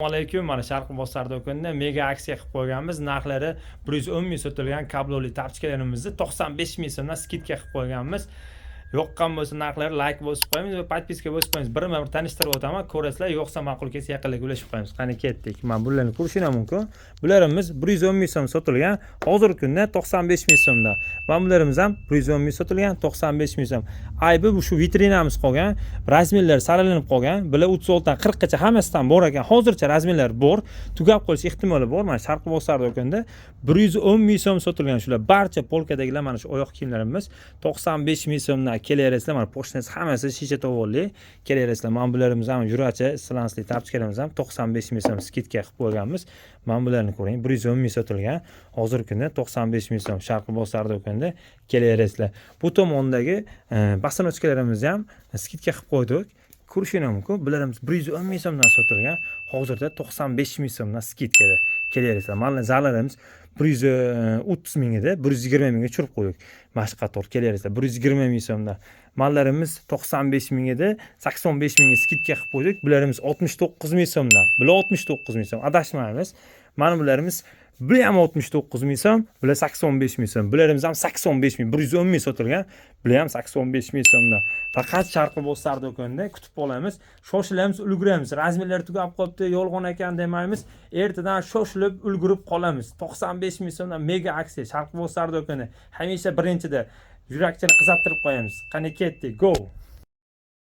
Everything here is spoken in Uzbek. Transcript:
Assalomu alaykum. Mana Sharq Bozor do'konida mega aksiya qilib qo'yganmiz. Narxlari 110 ming sotilgan kabloli tapchkalarimizni 95 ming so'mdan skidka qilib qo'yganmiz. Yoqqan bo'lsa narxlari like bosib qo'yamiz va podpiska bosib qo'yamiz. Birma-bir tanishtirib o'taman. Ko'rasizlar, yo'qsa ma'qul kelsa yaqinlik ulashib qo'yamiz. Qani ketdik. Mana bularni ko'rishingiz mumkin. Bularimiz 110 ming so'm sotilgan. Hozirgi kunda 95 ming so'mda. Mana bularimiz ham 110 ming sotilgan, 95 ming so'm. Aybi bu shu vitrinamiz qolgan. Razmerlar saralanib qolgan. Bular 36 dan 40 gacha hammasidan bor ekan. Hozircha razmerlar bor. Tugab qolish ehtimoli bor. Mana Sharq Bozor do'konida 110 ming so'm sotilgan. Shular barcha polkadagilar mana shu oyoq kiyimlarimiz 95 ming so'mdan kelaverasizlar. Mana pochtanasi hammasi shisha tovonli kelaverasizlar. Mana bularimiz ham yurachi slansli tapchkalarimiz ham 95 ming so'm skidka qilib qo'yganmiz. Mana bularni ko'ring, 110 ming sotilgan. Hozirgi kunda 95 ming so'm Sharq Bozor do'konida kelaverasizlar. Bu tomondagi basanochkalarimizni ham skidka qilib qo'ydik. Ko'rishingiz mumkin. Bularimiz 110 ming so'mdan sotilgan. Hozirda 95 ming so'mdan skidkada kelaverasizlar. Mana zalarimiz 130 ming edi, 120 mingga tushirib qo'ydik. Mash qator kelaverasizlar. 120 ming so'mdan. Mallarimiz 95 ming edi, 85 mingga skidka qilib qo'ydik. Bularimiz 69 ming so'mdan. Bular 69 ming so'm. Adashmaymiz. Mana bularimiz bular ham 69 ming so'm, bular 85 ming so'm. Bularimiz ham 85 ming, 110 ming sotilgan. Bular ham 85 ming so'mdan. Faqat Sharq Bozor do'konida kutib qolamiz. Shoshilamiz, ulguramiz. Razmerlar tugab qolibdi, yolg'on ekan demaymiz. Ertadan shoshilib ulgurib qolamiz. 95 ming so'mdan mega aksiya Sharq Bozor do'koni. Hamisha birinchida yurakchani qizartirib qo'yamiz. Qani ketdik, go!